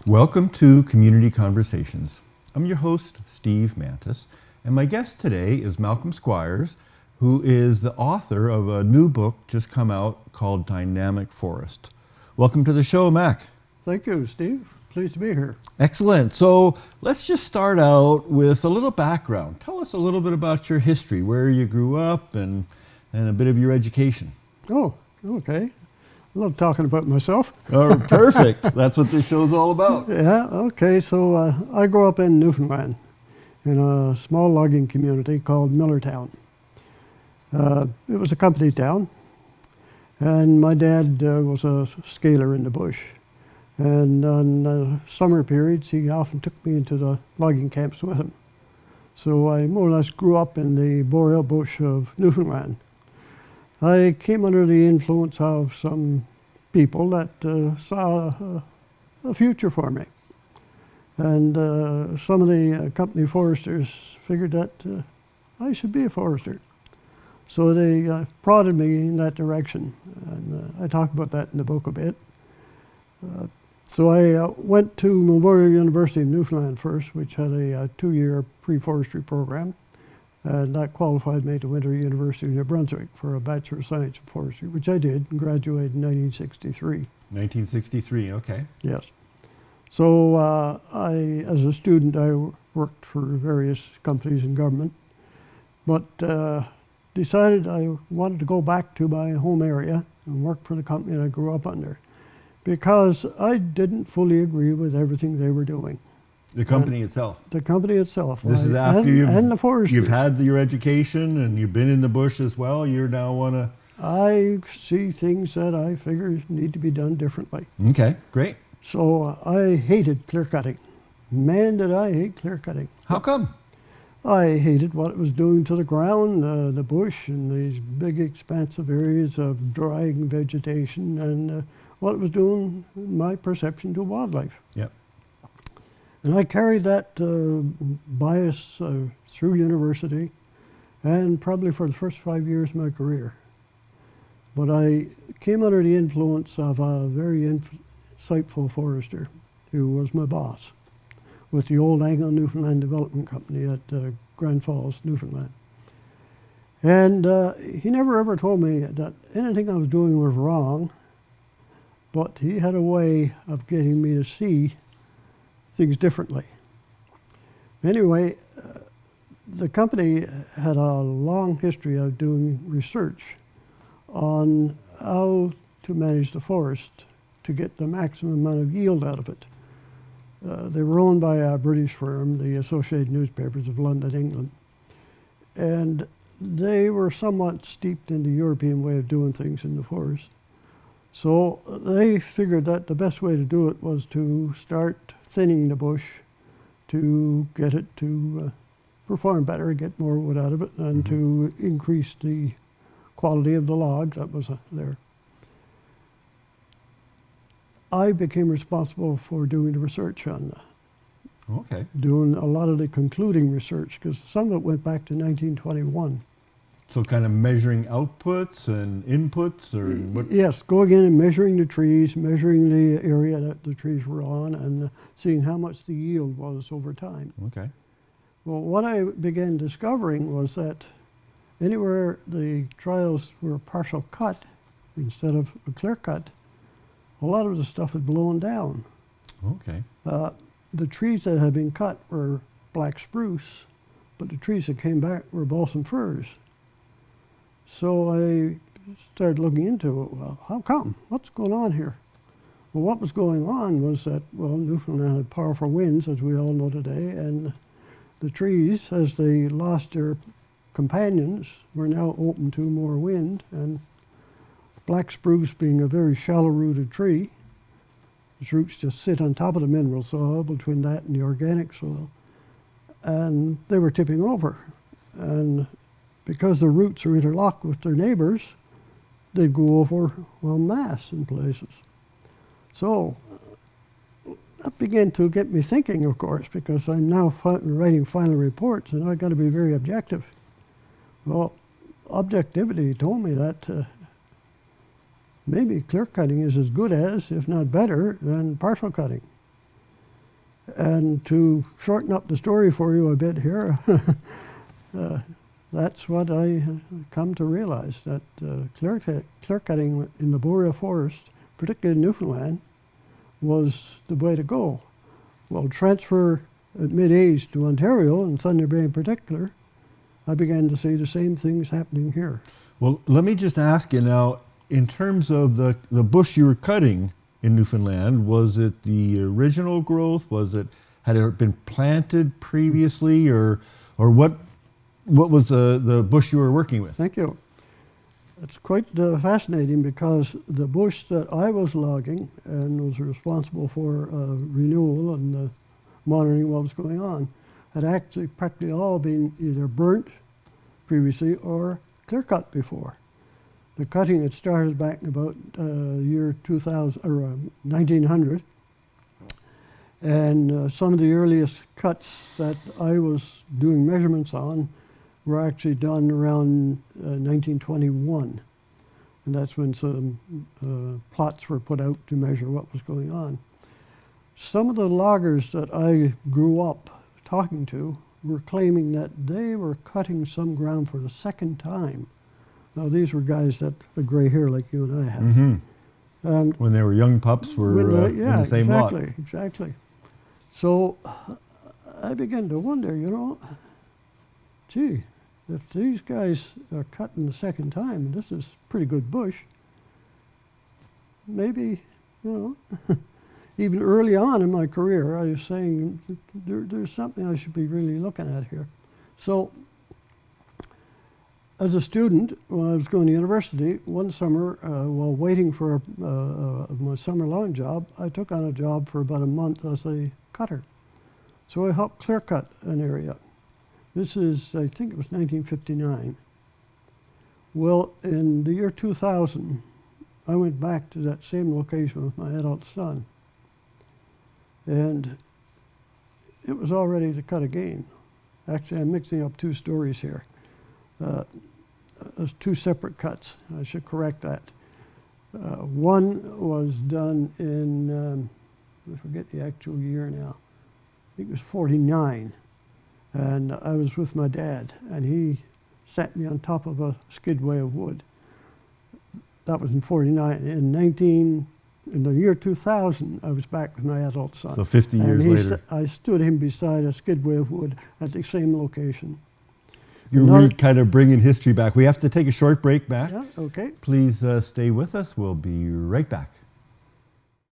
Welcome to Community Conversations. I'm your host, Steve Mantis, and my guest today is Malcolm Squires, who is the author of a new book just come out called Dynamic Forest. Welcome to the show, Mac. Thank you, Steve. Pleased to be here. Excellent. So let's just start out with a little background. Tell us a little bit about your history, where you grew up, and a bit of your education. Oh, okay. I love talking about myself. Oh, perfect. That's what this show's all about. Yeah, okay. So I grew up in Newfoundland in a small logging community called Millertown. It was a company town, and my dad was a scaler in the bush. And on summer periods, he often took me into the logging camps with him. So I more or less grew up in the boreal bush of Newfoundland. I came under the influence of some people that saw a future for me. And some of the company foresters figured that I should be a forester. So they prodded me in that direction. And I talk about that in the book a bit. So I went to Memorial University of Newfoundland first, which had a 2-year pre-forestry program. And that qualified me to Winter University of New Brunswick for a Bachelor of Science in Forestry, which I did and graduated in 1963. 1963, okay. Yes. So as a student, I worked for various companies and government, but decided I wanted to go back to my home area and work for the company I grew up under, because I didn't fully agree with everything they were doing. The company itself. The company itself. This is after and the foresters. You've had your education and you've been in the bush as well. You now want to... I see things that I figure need to be done differently. Okay, great. So I hated clear cutting. Man, did I hate clear cutting. How come? I hated what it was doing to the ground, the bush, and these big expansive areas of drying vegetation, and what it was doing, in my perception, to wildlife. Yep. And I carried that bias through university and probably for the first 5 years of my career. But I came under the influence of a very insightful forester who was my boss with the old Anglo-Newfoundland Development Company at Grand Falls, Newfoundland. And he never ever told me that anything I was doing was wrong, but he had a way of getting me to see things differently. Anyway, the company had a long history of doing research on how to manage the forest to get the maximum amount of yield out of it. They were owned by a British firm, the Associated Newspapers of London, England. And they were somewhat steeped in the European way of doing things in the forest. So they figured that the best way to do it was to start thinning the bush to get it to perform better, get more wood out of it, and to increase the quality of the log that was there. I became responsible for doing the research on that. Okay. Doing a lot of the concluding research, because some of it went back to 1921. So kind of measuring outputs and inputs, or what? Yes, going in and measuring the trees, measuring the area that the trees were on, and seeing how much the yield was over time. Okay. Well, what I began discovering was that anywhere the trials were partial cut instead of a clear cut, a lot of the stuff had blown down. Okay. The trees that had been cut were black spruce, but the trees that came back were balsam firs. So I started looking into it. Well, how come? What's going on here? Well, what was going on was that, well, Newfoundland had powerful winds, as we all know today, and the trees, as they lost their companions, were now open to more wind, and black spruce being a very shallow-rooted tree, its roots just sit on top of the mineral soil between that and the organic soil, and they were tipping over. And because their roots are interlocked with their neighbors, they'd go over en masse in places. So that began to get me thinking, of course, because I'm now writing final reports, and I've got to be very objective. Well, objectivity told me that maybe clear cutting is as good as, if not better, than partial cutting. And to shorten up the story for you a bit here, that's what I come to realize, that clear cutting in the boreal forest, particularly in Newfoundland, was the way to go. Well, transfer at mid-age to Ontario, and Thunder Bay in particular, I began to see the same things happening here. Well, let me just ask you now, in terms of the bush you were cutting in Newfoundland, was it the original growth? Had it been planted previously, or what was the bush you were working with? Thank you. It's quite fascinating, because the bush that I was logging and was responsible for renewal and monitoring what was going on had actually practically all been either burnt previously or clear cut before. The cutting had started back in about year 2000 or 1900, and some of the earliest cuts that I was doing measurements on were actually done around 1921, and that's when some plots were put out to measure what was going on. Some of the loggers that I grew up talking to were claiming that they were cutting some ground for the second time. Now, these were guys that had gray hair like you and I have. Mm-hmm. And when they were young pups, were in the same lot. Exactly. So I began to wonder, gee, if these guys are cutting the second time, and this is pretty good bush, maybe, even early on in my career, I was saying there's something I should be really looking at here. So as a student, when I was going to university, one summer, while waiting for my summer lawn job, I took on a job for about a month as a cutter. So I helped clear cut an area. This is, I think it was 1959. Well, in the year 2000, I went back to that same location with my adult son. And it was all ready to cut again. Actually, I'm mixing up two stories here. There's two separate cuts. I should correct that. One was done in, I forget the actual year now. I think it was 49. And I was with my dad, and he sat me on top of a skidway of wood. That was in 49. In the year 2000, I was back with my adult son. So 50 years later. I stood him beside a skidway of wood at the same location. You're kind of bringing history back. We have to take a short break back. Yeah, okay. Please stay with us. We'll be right back.